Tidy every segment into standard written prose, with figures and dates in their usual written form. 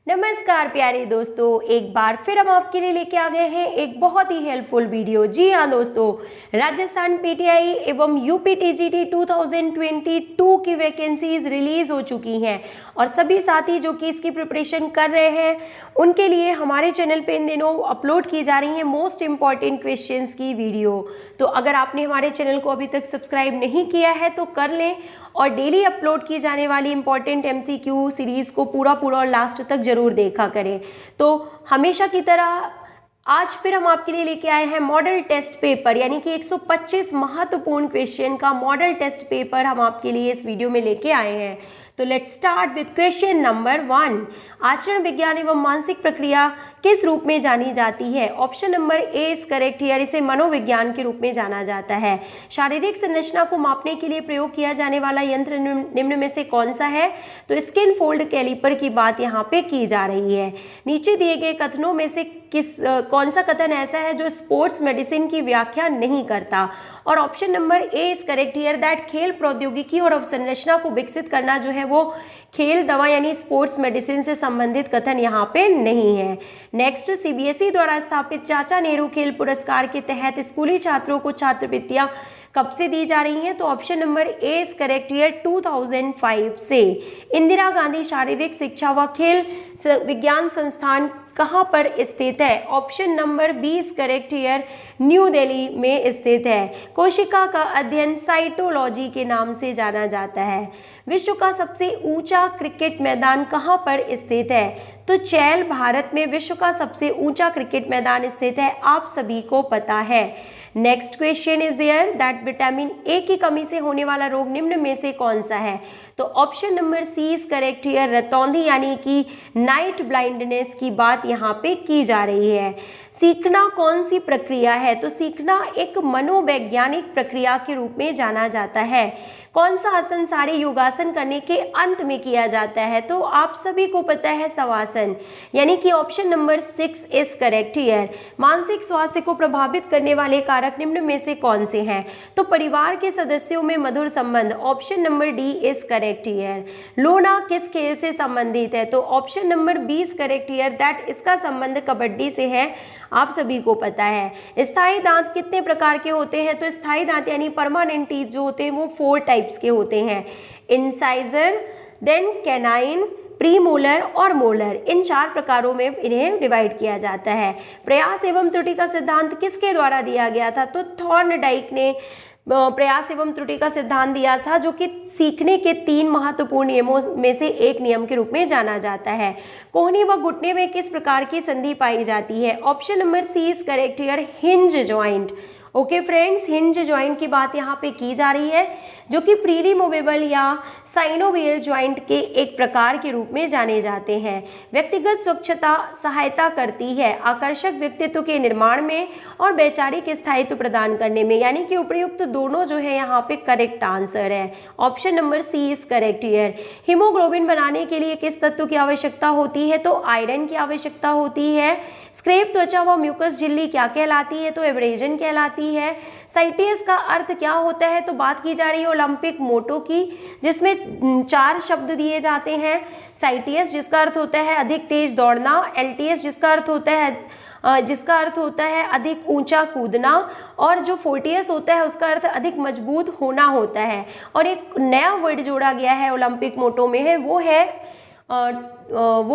नमस्कार प्यारे दोस्तों, एक बार फिर हम आपके लिए लेके आ गए हैं एक बहुत ही हेल्पफुल वीडियो। जी हाँ दोस्तों, राजस्थान पीटीआई एवं यूपीटीजीटी 2022 की वैकेंसीज रिलीज हो चुकी हैं और सभी साथी जो कि इसकी प्रिपरेशन कर रहे हैं उनके लिए हमारे चैनल पे इन दिनों अपलोड की जा रही है मोस्ट इम्पॉर्टेंट क्वेश्चंस की वीडियो। तो अगर आपने हमारे चैनल को अभी तक सब्सक्राइब नहीं किया है तो कर लें और डेली अपलोड की जाने वाली इंपॉर्टेंट एमसीक्यू सीरीज को पूरा और लास्ट तक जरूर देखा करें। तो हमेशा की तरह आज फिर हम आपके लिए लेके आए हैं मॉडल टेस्ट पेपर, यानी कि 125 महत्वपूर्ण क्वेश्चन का मॉडल टेस्ट पेपर हम आपके लिए इस वीडियो में लेके आए हैं। तो let's start with question number 1। आचरण विज्ञान एवं मानसिक प्रक्रिया किस रूप में जानी जाती है? Option number A is correct here. इसे मनोविज्ञान के रूप में जाना जाता है। शारीरिक संरचना को मापने के लिए प्रयोग किया जाने वाला यंत्र निम्न में से कौन सा है? तो स्किन फोल्ड कैलिपर की बात यहाँ पे की जा रही है। नीचे दिए गए कथनों में से कौन सा कथन ऐसा है जो स्पोर्ट्स मेडिसिन की व्याख्या नहीं करता? और option number A is correct here that खेल प्रौद्योगिकी और अवसंरचना को विकसित करना जो है वो खेल दवा यानी स्पोर्ट्स मेडिसिन से संबंधित कथन यहाँ पे नहीं है। नेक्स्ट, सीबीएसई द्वारा स्थापित चाचा नेहरू खेल पुरस्कार के तहत स्कूली छात्रों को छात्रवृत्तियां कब से दी जा रही हैं? तो option number A is correct here 2005 से। इंदिरा गांधी शारीरिक शिक्षा व खेल विज्ञान संस्थान कहाँ पर स्थित है? Option number B is correct here, new Delhi में स्थित है। कोशिका का अध्ययन साइटोलॉजी के नाम से जाना जाता है। विश्व का सबसे ऊंचा क्रिकेट मैदान कहाँ पर स्थित है? तो चैल भारत में विश्व का सबसे ऊंचा क्रिकेट मैदान स्थित है, आप सभी को पता है। Next question is there that vitamin A की कमी से होने वाला रोग निम्न में से कौन सा है? तो option number C is correct here, रतौंधी यानी कि नाइट ब्लाइंडनेस की बात यहाँ पे की जा रही है। सीखना कौन सी प्रक्रिया है? तो सीखना एक मनोवैज्ञानिक प्रक्रिया के रूप में जाना जाता है। कौन सा आसन सारे योगासन करने के अंत में किया जाता है? तो आप सभी को पता है शवासन, यानी कि option number 6 is correct here. मानसिक स्वास्थ्य को प्रभावित करने वाले कारक निम्न में से कौन से हैं? तो परिवार के सदस्यों में मधुर संबंध, option number D is correct here. लोना किस खेल से संबंधित है? तो option number B is correct here that इसका संबंध कबड्डी से है, आप सभी को पता है। स्थायी दांत कितने प्रकार के होते हैं? तो स्थायी दांत यानी परमानेंट टीथ जो होते हैं वो 4 टाइप्स के होते हैं। इंसाइजर, देन कैनाइन, प्रीमोलर और मोलर, इन 4 प्रकारों में इन्हें डिवाइड किया जाता है। प्रयास एवं त्रुटि का सिद्धांत किसके द्वारा दिया गया था? तो थॉर्नडाइक ने प्रयास एवं त्रुटि का सिद्धांत दिया था, जो कि सीखने के 3 महत्वपूर्ण नियमों में से एक नियम के रूप में जाना जाता है। कोहनी व घुटने में किस प्रकार की संधि पाई जाती है? Option number C is correct here, hinge joint. Okay friends, hinge joint की बात यहाँ पे की जा रही है, जो कि प्रीली मूवेबल या साइनोवियल जॉइंट के एक प्रकार के रूप में जाने जाते हैं। व्यक्तिगत स्वच्छता सहायता करती है आकर्षक व्यक्तित्व के निर्माण में और वैचारिक स्थायित्व प्रदान करने में, यानी कि उपयुक्त दोनों जो है यहाँ पे करेक्ट आंसर है। Option number C is correct here. Haemoglobin बनाने के लिए किस तत्व की आवश्यकता होती है? तो आयरन की आवश्यकता होती है। स्क्रेप त्वचा व म्यूकस झिल्ली क्या कहलाती है? तो एब्रेजन कहलाती है। साइटियस का अर्थ क्या होता है? तो बात की जा रही है ओलंपिक मोटो की, जिसमें 4 शब्द दिए जाते हैं। साइटियस जिसका अर्थ होता है अधिक तेज दौड़ना, एलटीएस जिसका अर्थ होता है अधिक ऊंचा कूदना, और जो फोर्टियस होता है उसका अर्थ अधिक मजबूत होना होता है। और एक नया वर्ड जोड़ा गया है ओलंपिक मोटो में है, वो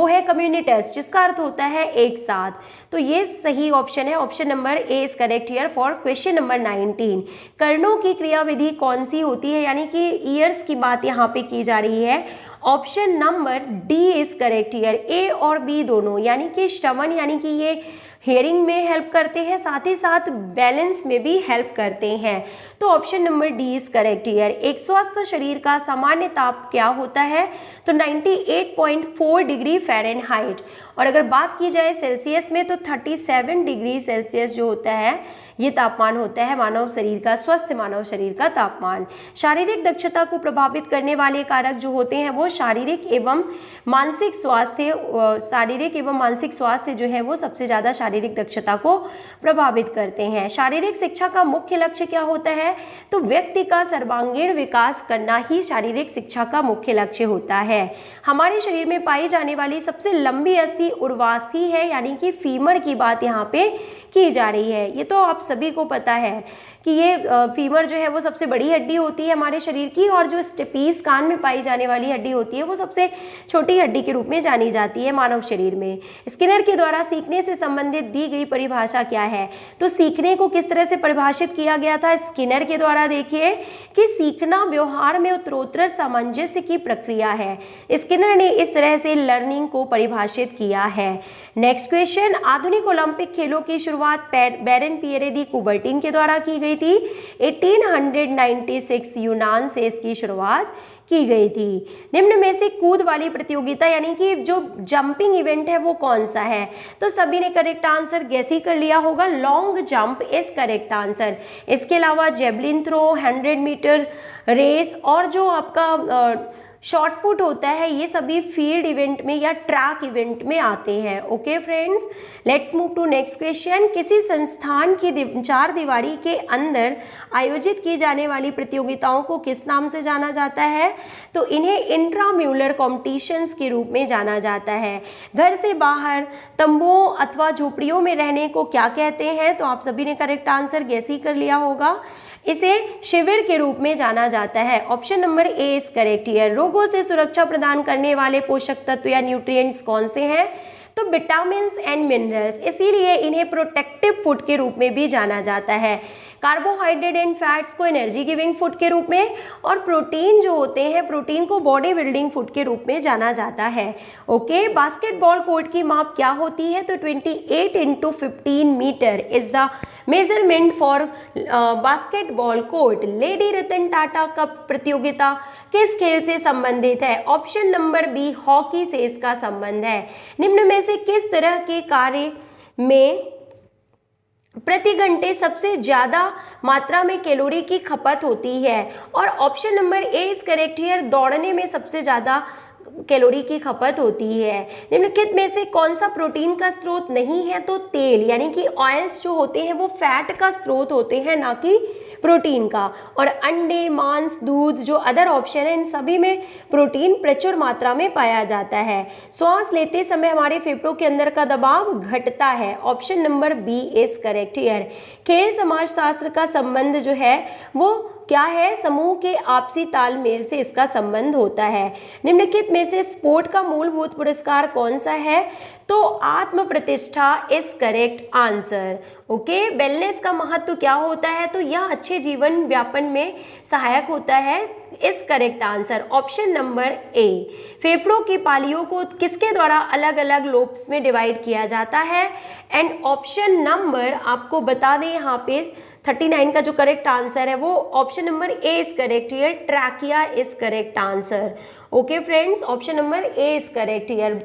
है कम्युनिटस, जिसका अर्थ होता है एक साथ। तो ये सही ऑप्शन है, option number A is correct here for question number 19। कर्णों की क्रियाविधि कौन सी होती है? यानी कि ईयर्स की बात यहाँ पे की जा रही है। Option number D is correct here, A और बी दोनों, यानी कि श्रवण यानी कि ये हेयरिंग में हेल्प करते हैं, साथ ही साथ बैलेंस में भी हेल्प करते हैं। तो option number D is correct here. एक स्वस्थ शरीर का सामान्य ताप क्या होता है? तो 98.4 डिग्री फ़ारेनहाइट। और अगर बात की जाए सेल्सियस में तो 37 डिग्री सेल्सियस जो होता है ये तापमान होता है मानव शरीर का, स्वस्थ मानव शरीर का तापमान। शारीरिक दक्षता को प्रभावित करने वाले कारक जो होते हैं वो शारीरिक एवं मानसिक स्वास्थ्य जो है वो सबसे ज़्यादा शारीरिक दक्षता को प्रभावित करते हैं। शारीरिक शिक्षा का मुख्य लक्ष्य क्या होता है? तो व्यक्ति का सर्वांगीण विकास करना ही शारीरिक शिक्षा का मुख्य लक्ष्य होता है। हमारे शरीर में पाई जाने वाली सबसे लंबी अस्थि उर्वास्थि है, यानी कि फीमर की बात यहाँ पे की जा रही है। ये तो आप सभी को पता है कि ये फीमर जो है वो सबसे बड़ी हड्डी होती है हमारे शरीर की, और जो स्टेपीज कान में पाई जाने वाली हड्डी होती है वो सबसे छोटी हड्डी के रूप में जानी जाती है मानव शरीर में। स्किनर के द्वारा सीखने से संबंधित दी गई परिभाषा क्या है? तो सीखने को किस तरह से परिभाषित किया गया था स्किनर के द्वारा? देखिए कि सीखना व्यवहार में उत्तरोत्तर सामंजस्य की प्रक्रिया है। स्किनर ने इस तरह से लर्निंग को परिभाषित किया है। नेक्स्ट क्वेश्चन, आधुनिक ओलंपिक खेलों की शुरुआत बैरन पियरे दी कुबर्टिन के द्वारा की गई थी। 1896 यूनान से इसकी शुरुआत की गई थी। निम्न में से कूद वाली प्रतियोगिता यानी कि जो जंपिंग इवेंट है वो कौन सा है? तो सभी ने करेक्ट आंसर गैस ही कर लिया होगा, long jump is correct answer. इसके अलावा जेवलिन थ्रो, 100 मीटर रेस और जो आपका शॉर्ट पुट होता है, ये सभी फील्ड इवेंट में या ट्रैक इवेंट में आते हैं। Okay friends, let's move to next question. किसी संस्थान की चार दीवारी के अंदर आयोजित की जाने वाली प्रतियोगिताओं को किस नाम से जाना जाता है? तो इन्हें इंट्राम्यूलर कॉम्पिटिशन्स के रूप में जाना जाता है। घर से बाहर तंबुओं अथवा झोपड़ियों में रहने को क्या कहते हैं? तो आप सभी ने करेक्ट आंसर गैस ही कर लिया होगा, इसे शिविर के रूप में जाना जाता है। Option number A is correct here. रोगों से सुरक्षा प्रदान करने वाले पोषक तत्व या न्यूट्रिएंट्स कौन से हैं? तो विटामिन्स एंड मिनरल्स, इसीलिए इन्हें प्रोटेक्टिव फूड के रूप में भी जाना जाता है। कार्बोहाइड्रेट एंड फैट्स को एनर्जी गिविंग फूड के रूप में, और प्रोटीन जो होते हैं प्रोटीन को बॉडी बिल्डिंग फूड के रूप में जाना जाता है। ओके, बास्केटबॉल कोर्ट की माप क्या होती है? तो 28 × 15 metre is the measurement for basketball court. Lady Ratan Tata cup प्रतियोगिता किस खेल से संबंधित है? ऑप्शन नंबर बी हॉकी से इसका संबंध है। निम्न में से किस तरह के कार्य में प्रति घंटे सबसे ज्यादा मात्रा में कैलोरी की खपत होती है? और option number A is correct here, दौड़ने में सबसे ज्यादा कैलोरी की खपत होती है। निम्नलिखित में से कौन सा प्रोटीन का स्रोत नहीं है? तो तेल, यानी कि ऑयल्स जो होते हैं वो फैट का स्रोत होते हैं, ना कि प्रोटीन का। और अंडे, मांस, दूध जो अदर ऑप्शन है इन सभी में प्रोटीन प्रचुर मात्रा में पाया जाता है। श्वास लेते समय हमारे फेफड़ों के अंदर का दबाव घटता है। Option number B is correct here. खेल समाजशास्त्र का संबंध जो है वो क्या है? समूह के आपसी तालमेल से इसका संबंध होता है। निम्नलिखित में से स्पोर्ट का मूलभूत पुरस्कार कौन सा है? तो आत्म प्रतिष्ठा is correct answer. Okay, wellness का महत्व क्या होता है? तो यह अच्छे जीवन व्यापन में सहायक होता है, is correct answer. Option number ए। फेफड़ों की पालियों को किसके द्वारा अलग अलग लोब्स में डिवाइड किया जाता है? एंड ऑप्शन नंबर आपको बता दें यहाँ पे 39 का जो करेक्ट आंसर है वो option number A is correct here, trachea is correct answer. Okay friends, option number A is correct here.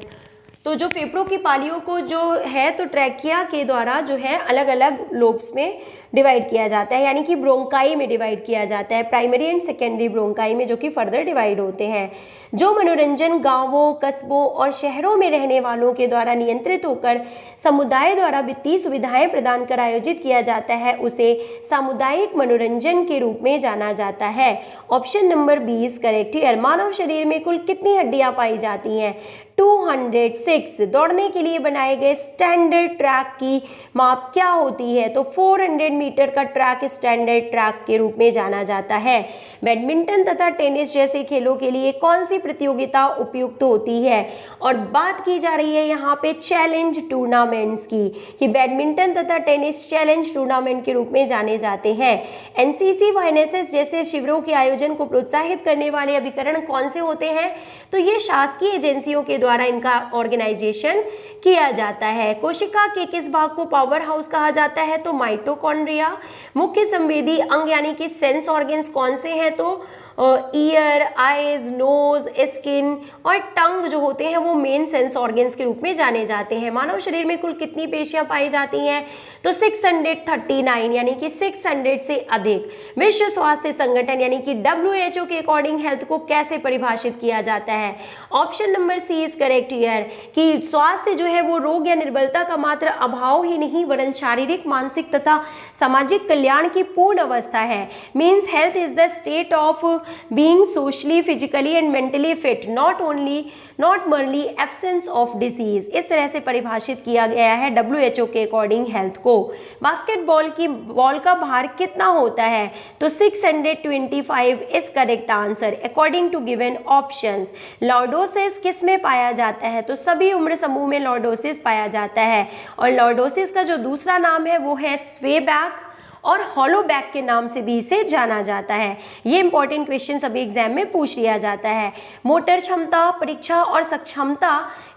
तो जो फेफड़ों की पालियों को जो है तो ट्रैकिया के द्वारा जो है अलग अलग लोब्स में डिवाइड किया जाता है, यानी कि ब्रोंकाई में डिवाइड किया जाता है, प्राइमरी एंड सेकेंडरी ब्रोंकाई में, जो कि फर्दर डिवाइड होते हैं। जो मनोरंजन गांवों, कस्बों और शहरों में रहने वालों के द्वारा नियंत्रित होकर समुदाय द्वारा वित्तीय सुविधाएं प्रदान कर आयोजित किया जाता है उसे सामुदायिक मनोरंजन के रूप में जाना जाता है। Option number B is correct here. मानव शरीर में कुल कितनी हड्डियां पाई जाती हैं? 206। दौड़ने के लिए बनाए गए स्टैंडर्ड ट्रैक की माप क्या होती है? तो 400 मीटर का ट्रैक स्टैंडर्ड ट्रैक के रूप में जाना जाता है। बैडमिंटन तथा टेनिस जैसे खेलों के लिए कौन सी प्रतियोगिता उपयुक्त होती है? और बात की जा रही है यहाँ पे चैलेंज टूर्नामेंट्स की, कि बैडमिंटन तथा टेनिस चैलेंज टूर्नामेंट के रूप में जाने जाते हैं। एनसीसी व एनएसएस जैसे शिविरों के आयोजन को प्रोत्साहित करने वाले अभिकरण कौन से होते हैं? तो ये शासकीय एजेंसियों के द्वारा इनका ऑर्गेनाइजेशन किया जाता है। कोशिका के किस भाग को पावर हाउस कहा जाता है? तो माइटोकॉन्ड्रिया। मुख्य संवेदी अंग यानी कि सेंस ऑर्गन्स कौन से हैं? तो ईयर, आईज, नोज, स्किन और टंग जो होते हैं वो मेन सेंस ऑर्गन्स के रूप में जाने जाते हैं। मानव शरीर में कुल कितनी पेशियां पाई जाती हैं? तो 639 यानी कि 600 से अधिक। विश्व स्वास्थ्य संगठन यानी कि WHO के अकॉर्डिंग हेल्थ को कैसे परिभाषित किया जाता है? Option number C is correct here कि स्वास्थ्य जो है वो रोग या निर्बलता का मात्र अभाव ही नहीं वरन शारीरिक, मानसिक तथा सामाजिक कल्याण की पूर्ण अवस्था है। Means health is the state of being socially, physically and mentally fit, not merely absence of disease. इस तरह से परिभाषित किया गया है WHO के अकॉर्डिंग हेल्थ को। बास्केटबॉल की बॉल का भार कितना होता है? तो 625 is correct answer according to given options. Lordosis किस में पाया जाता है? तो सभी उम्र समूह में लॉर्डोसिस पाया जाता है और लॉर्डोसिस का जो दूसरा नाम है वो है स्वेबैक और हॉलोबैक के नाम से भी इसे जाना जाता है। ये इंपॉर्टेंट क्वेश्चन सभी एग्जाम में पूछ लिया जाता है। मोटर क्षमता परीक्षा और सक्षमता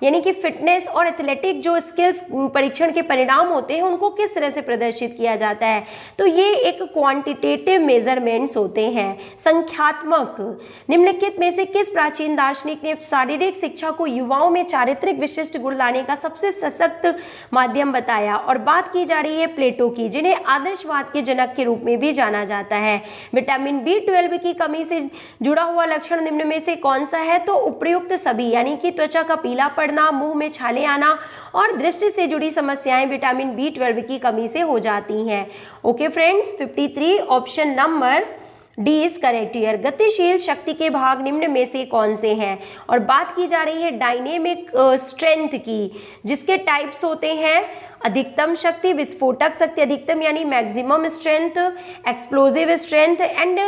यानी कि फिटनेस और एथलेटिक जो स्किल्स परीक्षण के परिणाम होते हैं उनको किस तरह से प्रदर्शित किया जाता है? तो ये एक क्वांटिटेटिव मेजरमेंट्स होते हैं, संख्यात्मक। निम्नलिखित में से किस प्राचीन दार्शनिक ने शारीरिक शिक्षा को युवाओं में चारित्रिक विशिष्ट गुण लाने का सबसे सशक्त माध्यम बताया? और बात की जा रही है प्लेटो की, जिन्हें आदर्शवाद के जनक के रूप में भी जाना जाता है। विटामिन B12 की कमी से जुड़ा हुआ लक्षण निम्न में से कौन सा है? तो उपर्युक्त सभी यानी कि त्वचा का पीला पड़ना, मुंह में छाले आना और दृष्टि से जुड़ी समस्याएं विटामिन B12 की कमी से हो जाती हैं। Okay friends, 53 option number D is correct here. गतिशील शक्ति के भाग निम्न में से कौन से हैं? और बात की जा रही है डायनेमिक स्ट्रेंथ की, जिसके टाइप्स होते हैं अधिकतम शक्ति, विस्फोटक शक्ति अधिकतम यानी maximum strength, explosive strength and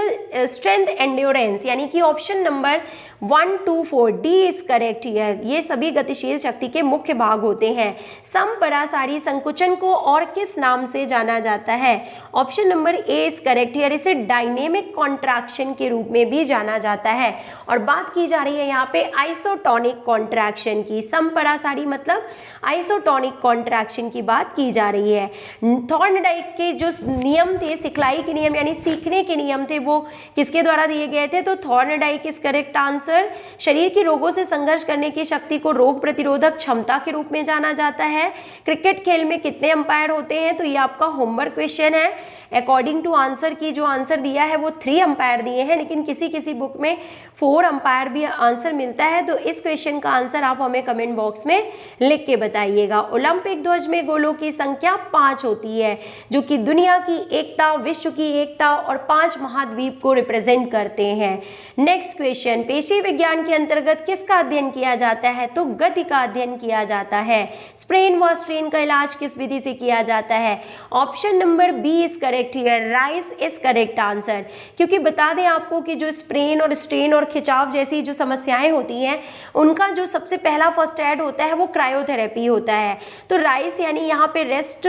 strength endurance यानी कि option number 1, 2, 4 D is correct here. ये सभी गतिशील शक्ति के मुख्य भाग होते हैं। समपरासारी संकुचन को और किस नाम से जाना जाता है? Option number A is correct here. इसे डायनेमिक कॉन्ट्रैक्शन के रूप में भी जाना जाता है। और बात की जा रही है यहाँ पे आइसोटोनिक कॉन्ट्रैक्शन की। समपरासारी मतलब आइसोटोनिक कॉन्ट्रैक्शन की बात की जा रही है। थॉर्नडाइक के जो नियम थे, सिखलाई के नियम यानी सीखने के नियम थे, वो किसके द्वारा दिए गए थे? तो थॉर्नडाइक इज करेक्ट आंसर। शरीर के रोगों से संघर्ष करने की शक्ति को रोग प्रतिरोधक क्षमता के रूप में जाना जाता है। क्रिकेट खेल में कितने अंपायर होते हैं? तो ये आपका होमवर्क क्वेश्चन है। अकॉर्डिंग टू आंसर की जो आंसर दिया है वो 3 अंपायर दिए हैं, लेकिन किसी किसी बुक में 4 अंपायर भी आंसर मिलता है। तो इस क्वेश्चन का आंसर आप हमें कमेंट बॉक्स में लिख के बताइएगा। ओलंपिक ध्वज में गोलों की संख्या 5 होती है, जो कि दुनिया की एकता, विश्व की एकता और 5 महाद्वीप को रिप्रेजेंट करते हैं। नेक्स्ट क्वेश्चन, पेशी विज्ञान के अंतर्गत किसका अध्ययन किया जाता है? तो गति का अध्ययन किया जाता है। स्प्रेन व स्ट्रेन का इलाज किस विधि से किया जाता है? Option number B is correct here. Rice is correct answer. क्योंकि बता दें आपको कि जो स्प्रेन और स्ट्रेन और खिंचाव जैसी जो समस्याएं होती हैं उनका जो सबसे पहला फर्स्ट एड होता है वो क्रायोथेरेपी होता है। तो राइस यानी यहाँ पे रेस्ट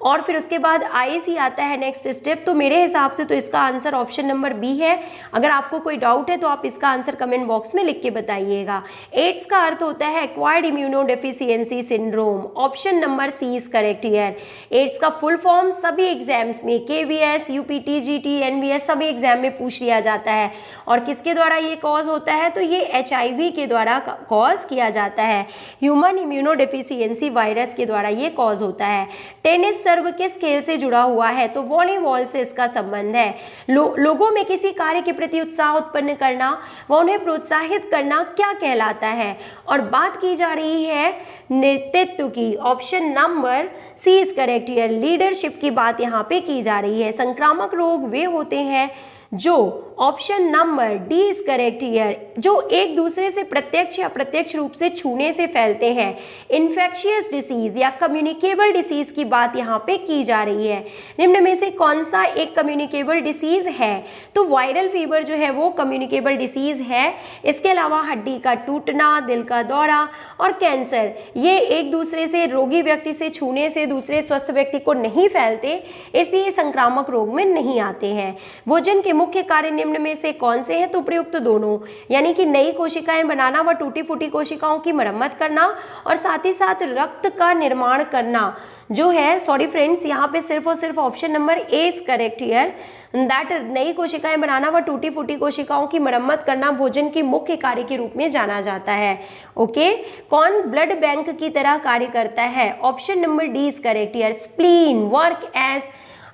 और फिर उसके बाद आइस ही आता है नेक्स्ट स्टेप। तो मेरे हिसाब से तो इसका आंसर ऑप्शन नंबर बी है। अगर आपको कोई डाउट है तो आप इसका आंसर कमेंट बॉक्स में लिख के बताइएगा। एड्स का अर्थ होता है acquired immunodeficiency syndrome. Option number C is correct here. AIDS का फुल फॉर्म सभी एग्जाम्स में KVS, UPTGT, NVS सभी एग्जाम में पूछ लिया जाता है। और किसके द्वारा ये कॉज होता है? तो ये HIV के द्वारा कॉज किया जाता है। ह्यूमन इम्यूनोडेफिशिएंसी वायरस के द्वारा ये कॉज होता है। टेनिस सर्व किस खेल से जुड़ा हुआ है? तो वॉलीबॉल से इसका संबंध है। लोगों में किसी कार्य के प्रति उत्साह उत्पन्न करना व उन्हें प्रोत्साहित करना क्या कहलाता है? और बात की जा रही है नेतृत्व की। Option number C is correct here. Leadership की बात यहाँ पे की जा रही है। संक्रामक रोग वे होते हैं जो, option number D is correct here, जो एक दूसरे से प्रत्यक्ष या अप्रत्यक्ष रूप से छूने से फैलते हैं। इन्फेक्शियस डिसीज या कम्युनिकेबल डिसीज की बात यहाँ पे की जा रही है। निम्न में से कौन सा एक कम्युनिकेबल डिसीज है? तो वायरल फीवर जो है वो कम्युनिकेबल डिसीज है। इसके अलावा हड्डी का टूटना, दिल का दौरा और कैंसर, ये एक दूसरे से रोगी व्यक्ति से छूने से दूसरे स्वस्थ व्यक्ति को नहीं फैलते, इसलिए संक्रामक रोग में नहीं आते हैं। भोजन के मुख्य कार्य निम्न में से कौन से हैं? तो उपयुक्त दोनों, यानी कि नई कोशिकाएं बनाना व टूटी फूटी कोशिकाओं की मरम्मत करना और साथ ही साथ रक्त का निर्माण करना जो है, सॉरी फ्रेंड्स, यहाँ पे सिर्फ और सिर्फ option number A is correct here, that नई कोशिकाएं बनाना व टूटी फूटी कोशिकाओं की मरम्मत करना भोजन के मुख्य कार्य के रूप में जाना जाता है। ओके, कौन ब्लड बैंक की तरह कार्य करता है? Option number D is correct here, spleen work as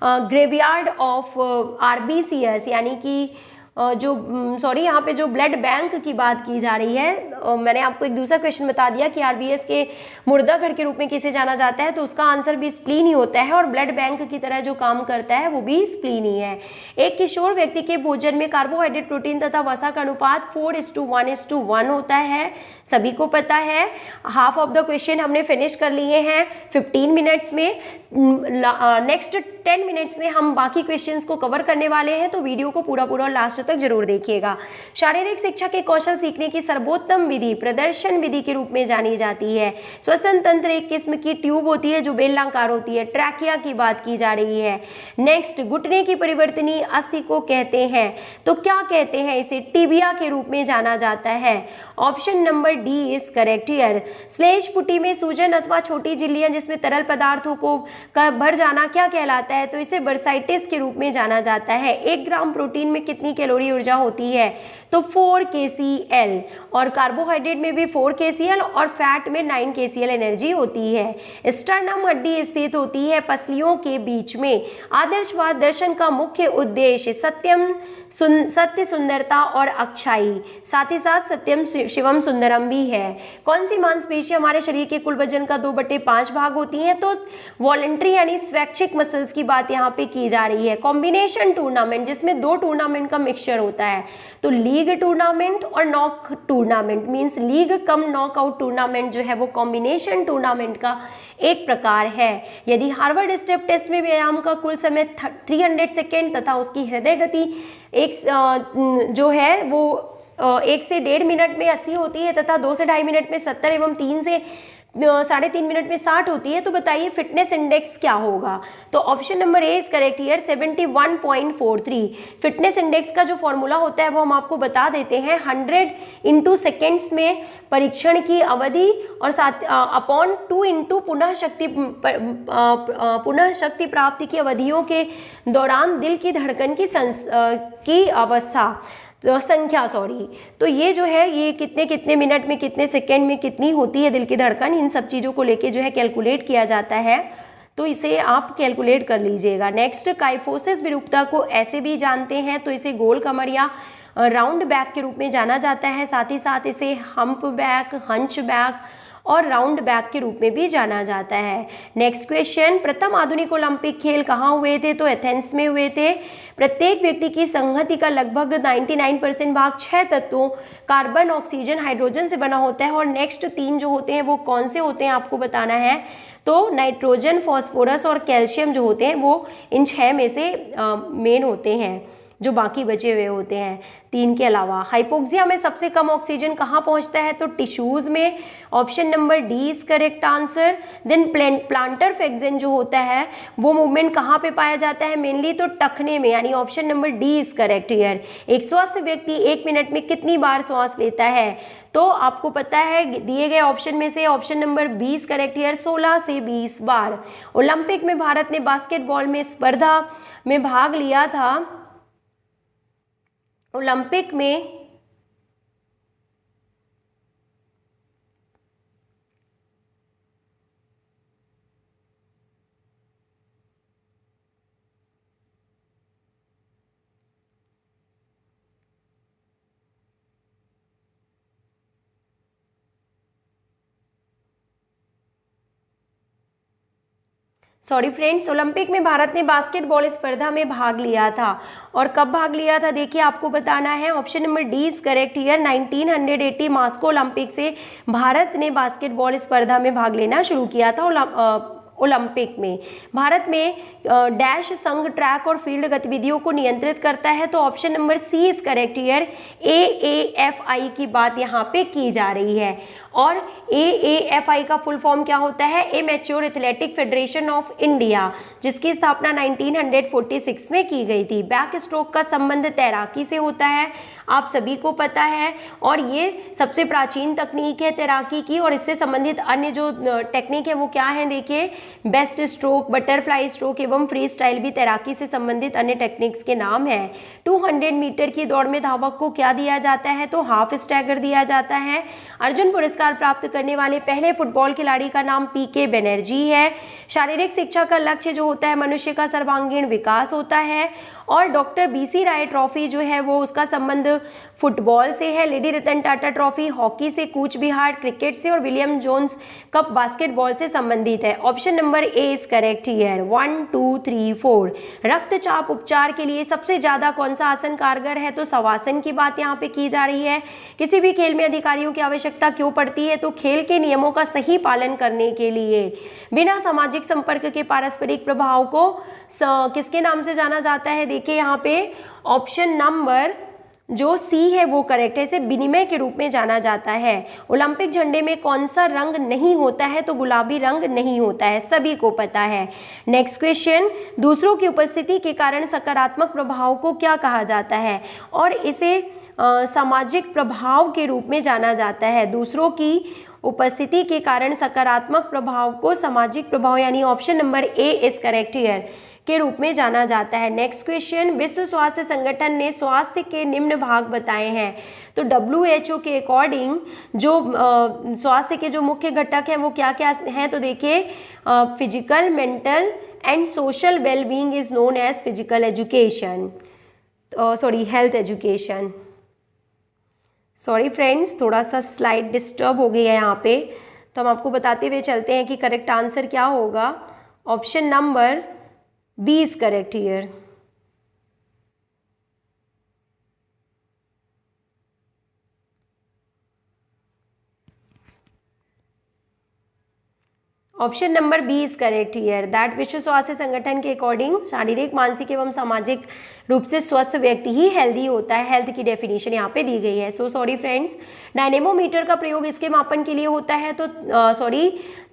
graveyard of RBCs, यानी कि सॉरी यहाँ पे जो ब्लड बैंक की बात की जा रही है, मैंने आपको एक दूसरा क्वेश्चन बता दिया कि आरबीएस के मुर्दा घर के रूप में किसे जाना जाता है, तो उसका आंसर भी स्प्लीन ही होता है और ब्लड बैंक की तरह जो काम करता है वो भी स्प्लीन ही है। एक किशोर व्यक्ति के भोजन में कार्बोहाइड्रेट, प्रोटीन तथा वसा का अनुपात 4:1:1 होता है, सभी को पता है। हाफ ऑफ द क्वेश्चन हमने फिनिश कर लिए हैं 15 मिनट्स में। नेक्स्ट 10 मिनट्स में हम बाकी क्वेश्चंस को कवर करने वाले हैं, तो वीडियो को पूरा लास्ट तक जरूर देखिएगा। शारीरिक शिक्षा के कौशल सीखने की सर्वोत्तम विधि प्रदर्शन विधि के रूप में जानी जाती है। श्वसन तंत्र एक किस्म की ट्यूब होती है जो बेलनाकार होती है, ट्रैकिया की बात की जा रही है। नेक्स्ट, घुटने की परिवर्तनीय अस्थि को कहते हैं, तो क्या कहते हैं इसे? टिबिया के रूप में जाना जाता है। Option number D is correct here. श्लेष पुटी में सूजन अथवा छोटी झिल्लियां जिसमें तरल पदार्थों को का भर जाना क्या कहलाता है? तो इसे बर्साइटिस के रूप में जाना जाता है। 1 ग्राम प्रोटीन में कितनी कैलोरी ऊर्जा होती है? तो 4 kcal, और कार्बोहाइड्रेट में भी 4 kcal और फैट में 9 kcal एनर्जी होती है। स्टर्नम हड्डी स्थित होती है पसलियों के बीच में। आदर्शवाद दर्शन का मुख्य उद्देश्य सत्य, सुंदरता और अच्छाई, साथ ही साथ सत्यम शिवम सुंदरम भी है। कौन सी मांसपेशी हमारे शरीर के कुल वजन का 2/5 भाग होती है? तो वॉलंटरी यानी स्वैच्छिक मसल्स की बात यहाँ पे की जा रही है। कॉम्बिनेशन टूर्नामेंट जिसमें 2 टूर्नामेंट का मिक्सचर होता है, तो लीग टूर्नामेंट और knock tournament, means league cum knockout tournament जो है वो कॉम्बिनेशन टूर्नामेंट का एक प्रकार है। यदि हार्वर्ड स्टेप टेस्ट में व्यायाम का कुल समय 300 सेकेंड तथा उसकी हृदय गति जो है वो 1 से 1.5 मिनट में 80 होती है तथा 2 से 2.5 मिनट में 70 एवं 3 से 3.5 मिनट में 60 होती है, तो बताइए फिटनेस इंडेक्स क्या होगा? तो option number A is correct here, 71.43। Fitness index का जो फॉर्मूला होता है वो हम आपको बता देते हैं। 100 इंटू सेकेंड्स में परीक्षण की अवधि और साथ अपॉन 2 इंटू पुनः शक्ति प्राप्ति की अवधियों के दौरान दिल की धड़कन की अवस्था संख्या, तो ये जो है ये कितने मिनट में, कितने सेकंड में कितनी होती है दिल की धड़कन, इन सब चीज़ों को लेके जो है कैलकुलेट किया जाता है, तो इसे आप कैलकुलेट कर लीजिएगा। नेक्स्ट, काइफोसिस विरूपता को ऐसे भी जानते हैं, तो इसे गोल कमर या राउंड बैक के रूप में जाना जाता है, साथ ही साथ इसे हम्प बैक, हंच बैक और राउंड बैक के रूप में भी जाना जाता है। नेक्स्ट क्वेश्चन, प्रथम आधुनिक ओलंपिक खेल कहाँ हुए थे? तो एथेंस में हुए थे। प्रत्येक व्यक्ति की संहति का लगभग 99% भाग 6 तत्वों कार्बन, ऑक्सीजन, हाइड्रोजन से बना होता है, और नेक्स्ट 3 जो होते हैं वो कौन से होते हैं आपको बताना है। तो नाइट्रोजन, फॉस्फोरस और कैल्शियम जो होते हैं वो इन 6 में से मेन होते हैं, जो बाकी बचे हुए होते हैं 3 के अलावा। हाइपोक्सिया में सबसे कम ऑक्सीजन कहाँ पहुँचता है? तो टिश्यूज में। Option number D is correct answer. Then plantar flexion जो होता है वो मूवमेंट कहाँ पे पाया जाता है? मेनली तो टखने में, यानी option number D is correct here. एक स्वस्थ व्यक्ति 1 मिनट में कितनी बार श्वास लेता है? तो आपको पता है दिए गए ऑप्शन में से ऑप्शन नंबर 20 करेक्ट हियर, 16 से 20 बार। ओलंपिक में भारत ने बास्केटबॉल में स्पर्धा में भाग लिया था। ओलंपिक में सॉरी फ्रेंड्स, ओलंपिक में भारत ने बास्केटबॉल स्पर्धा में भाग लिया था, और कब भाग लिया था देखिए आपको बताना है। Option number D is correct here, 1980 Moscow Olympic से भारत ने बास्केटबॉल स्पर्धा में भाग लेना शुरू किया था। ओलंपिक में भारत में डैश संघ ट्रैक और फील्ड गतिविधियों को नियंत्रित करता है, तो option number C is correct here, AAFI की बात यहाँ पे की जा रही है। और AAFI का फुल फॉर्म क्या होता है? ए mature athletic federation of India, जिसकी स्थापना 1946 में की गई थी। बैक स्ट्रोक का संबंध तैराकी से होता है, आप सभी को पता है, और ये सबसे प्राचीन तकनीक है तैराकी की। और इससे संबंधित अन्य जो टेक्निक है वो क्या है? देखिए, बेस्ट स्ट्रोक, बटरफ्लाई स्ट्रोक एवं फ्री स्टाइल भी तैराकी से संबंधित अन्य टेक्निक्स के नाम है। 200 मीटर की दौड़ में धावक को क्या दिया जाता है? तो हाफ स्टैगर दिया जाता है। अर्जुन पुरस्कार प्राप्त करने वाले पहले फुटबॉल खिलाड़ी का नाम PK बनर्जी है। शारीरिक शिक्षा का लक्ष्य जो होता है मनुष्य का सर्वांगीण विकास होता है। और डॉक्टर BC राय ट्रॉफी जो है वो उसका संबंध फुटबॉल से है। Lady Ratan Tata trophy hockey से, कूच बिहार क्रिकेट से, और विलियम जोन्स कप बास्केटबॉल से संबंधित है। Option number A is correct here. 1 2 3 4। रक्तचाप उपचार के लिए सबसे ज्यादा कौन सा आसन कारगर है? तो शवासन की बात यहाँ पे की जा रही है। किसी भी खेल में अधिकारियों की आवश्यकता क्यों पड़ती है? तो खेल के नियमों का सही पालन करने के लिए। बिना सामाजिक संपर्क के पारस्परिक प्रभाव को किसके नाम से जाना जाता है? देखिए यहाँ पे ऑप्शन नंबर जो सी है वो करेक्ट है, इसे विनिमय के रूप में जाना जाता है। ओलंपिक झंडे में कौन सा रंग नहीं होता है? तो गुलाबी रंग नहीं होता है, सभी को पता है। नेक्स्ट क्वेश्चन, दूसरों की उपस्थिति के कारण सकारात्मक प्रभाव को क्या कहा जाता है? और इसे सामाजिक प्रभाव के रूप में जाना जाता है। दूसरों की उपस्थिति के कारण सकारात्मक प्रभाव को सामाजिक प्रभाव यानी option number A is correct here के रूप में जाना जाता है। नेक्स्ट क्वेश्चन, विश्व स्वास्थ्य संगठन ने स्वास्थ्य के निम्न भाग बताए हैं। तो WHO के अकॉर्डिंग जो स्वास्थ्य के जो मुख्य घटक हैं वो क्या क्या हैं? तो देखिए, physical, mental and social wellbeing is known as physical education, health education. Sorry friends, थोड़ा सा स्लाइड डिस्टर्ब हो गई है यहाँ पे, तो हम आपको बताते हुए चलते हैं कि करेक्ट आंसर क्या होगा। Option number B is correct here. Option number B is correct here, that विश्व स्वास्थ्य संगठन के अकॉर्डिंग शारीरिक, मानसिक एवं सामाजिक रूप से स्वस्थ व्यक्ति ही हेल्दी होता है। हेल्थ की डेफिनेशन यहाँ पे दी गई है। सो सॉरी फ्रेंड्स, डायनेमोमीटर का प्रयोग इसके मापन के लिए होता है, तो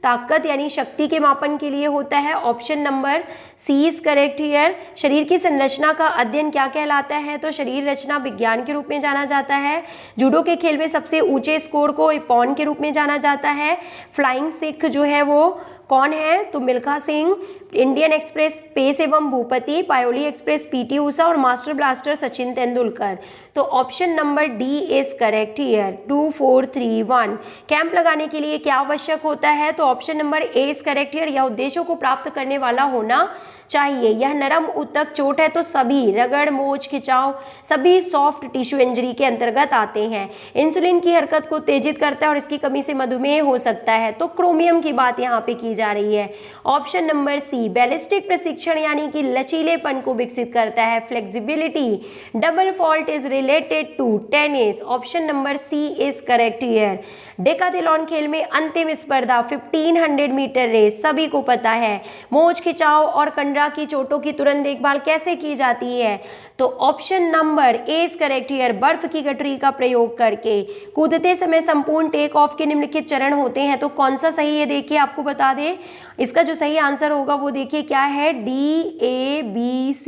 ताकत यानी शक्ति के मापन के लिए होता है। Option number C is correct here. शरीर की संरचना का अध्ययन क्या कहलाता है? तो शरीर रचना विज्ञान के रूप में जाना जाता है। जूडो के खेल में सबसे ऊंचे स्कोर को इपॉन के रूप में जाना जाता है। फ्लाइंग सिख जो है वो कौन है? तो मिल्खा सिंह। इंडियन एक्सप्रेस पेस एवं भूपति, पायोली एक्सप्रेस PT ऊषा, और मास्टर ब्लास्टर सचिन तेंदुलकर। तो option number D is correct here. 2 4 3 1। Camp लगाने के लिए क्या आवश्यक होता है? तो option number A is correct here. यह उद्देश्यों को प्राप्त करने वाला होना चाहिए। यह नरम ऊतक चोट है तो सभी रगड़, मोच, खिंचाव सभी सॉफ्ट टिश्यू इंजरी के अंतर्गत आते हैं। इंसुलिन की हरकत को तेजित करता है और इसकी कमी से मधुमेह हो सकता है। तो क्रोमियम की बात यहाँ पे की जा रही है। ऑप्शन नंबर सी, बैलिस्टिक प्रशिक्षण यानी कि लचीलेपन को विकसित करता है। Flexibility, double fault is related to tennis. Option number C is correct here. Decathlon खेल में अंतिम स्पर्धा 1500 मीटर रेस, सभी को पता है। मोच, खिंचाव और कंडरा की चोटों की तुरंत देखभाल कैसे की जाती है? तो option number A is correct here, बर्फ की गठरी का प्रयोग करके। कूदते समय संपूर्ण टेक ऑफ के निम्नलिखित चरण होते हैं, तो कौन सा सही है? देखिए आपको बता दें, इसका जो सही आंसर होगा वो देखिए क्या है, DABC।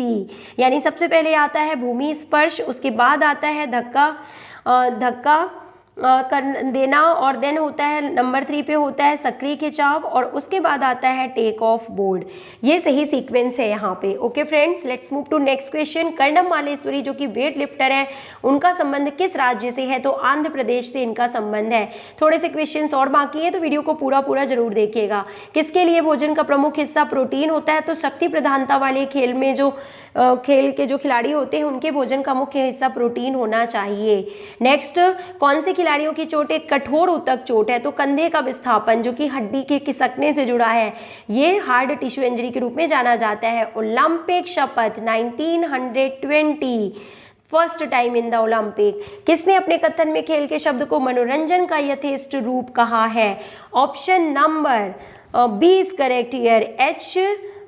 यानी सबसे पहले आता है भूमि स्पर्श, उसके बाद आता है धक्का कर देना, और देन होता है नंबर 3 पे होता है सक्रिय खिंचाव, और उसके बाद आता है टेक ऑफ बोर्ड। ये सही सीक्वेंस है यहाँ पे। Okay friends, let's move to next question. Karnam Malleswari जो कि वेट लिफ्टर है, उनका संबंध किस राज्य से है? तो आंध्र प्रदेश से इनका संबंध है। थोड़े से क्वेश्चंस और बाकी है, तो वीडियो को पूरा जरूर देखिएगा। किसके लिए भोजन का प्रमुख हिस्सा प्रोटीन होता है? तो शक्ति प्रधानता वाले खेल में जो खेल के जो खिलाड़ी होते हैं उनके भोजन का मुख्य हिस्सा प्रोटीन होना चाहिए। नेक्स्ट, कौन से खिलाड़ियों की चोट एक कठोर ऊतक चोट है? तो कंधे का विस्थापन जो कि हड्डी के खिसकने से जुड़ा है, ये हार्ड टिश्यू इंजरी के रूप में जाना जाता है। ओलंपिक शपथ 1920, first time in the Olympic. किसने अपने कथन में खेल के शब्द को मनोरंजन का यथेष्ट रूप कहा है? Option number B is correct here, H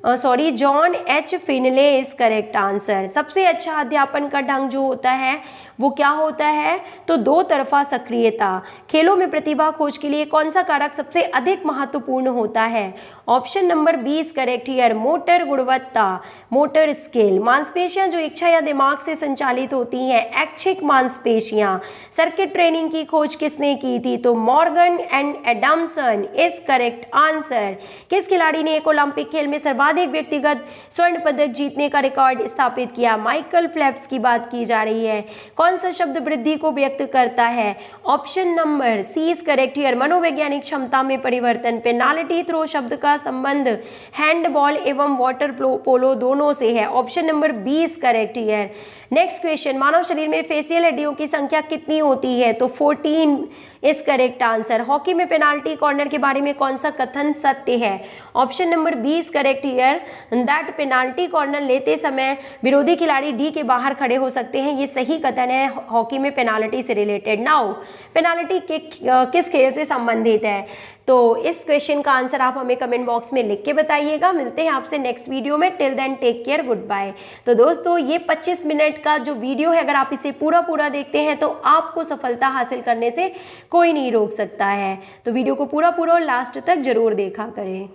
John H Finlay is correct answer. सबसे अच्छा अध्यापन का ढंग जो होता है वो क्या होता है, तो दो तरफा सक्रियता। खेलों में प्रतिभा खोज के लिए कौन सा कारक सबसे अधिक महत्वपूर्ण होता है, option number 20 correct year motor गुणवत्ता, मोटर स्किल। मांसपेशियां जो इच्छा या दिमाग से संचालित होती हैं, ऐच्छिक मांसपेशियां। सर्किट ट्रेनिंग की खोज किसने की थी, तो Morgan and Adamson is correct answer. किस खिलाड़ी ने एक ओलंपिक खेल में सर्वाधिक व्यक्तिगत स्वर्ण पदक जीतने का रिकॉर्ड स्थापित किया, माइकल फेल्प्स की बात की जा रही है। कौन सा शब्द वृद्धि को व्यक्त करता है, option number C is correct here मनोवैज्ञानिक क्षमता में परिवर्तन। पेनाल्टी थ्रो शब्द का संबंध हैंडबॉल एवं वाटर पोलो दोनों से है, option number 20 correct here. Next question, मानव शरीर में फेशियल हड्डियों की संख्या कितनी होती है, तो 14 इज करेक्ट आंसर। हॉकी में पेनाल्टी कॉर्नर के बारे में कौन सा कथन सत्य है, option number 20 correct year, that penalty corner लेते समय विरोधी खिलाड़ी डी के बाहर खड़े हो सकते हैं, ये सही कथन है हॉकी में पेनाल्टी से रिलेटेड। नाउ पेनाल्टी किस खेल से संबंधित है, तो इस क्वेश्चन का आंसर आप हमें कमेंट बॉक्स में लिख के बताइएगा। मिलते हैं आपसे नेक्स्ट वीडियो में, till then take care, good bye. तो दोस्तों ये 25 मिनट का जो वीडियो है, अगर आप इसे पूरा देखते हैं तो आपको सफलता हासिल करने से कोई नहीं रोक सकता है। तो वीडियो को पूरा और लास्ट तक जरूर देखा करें।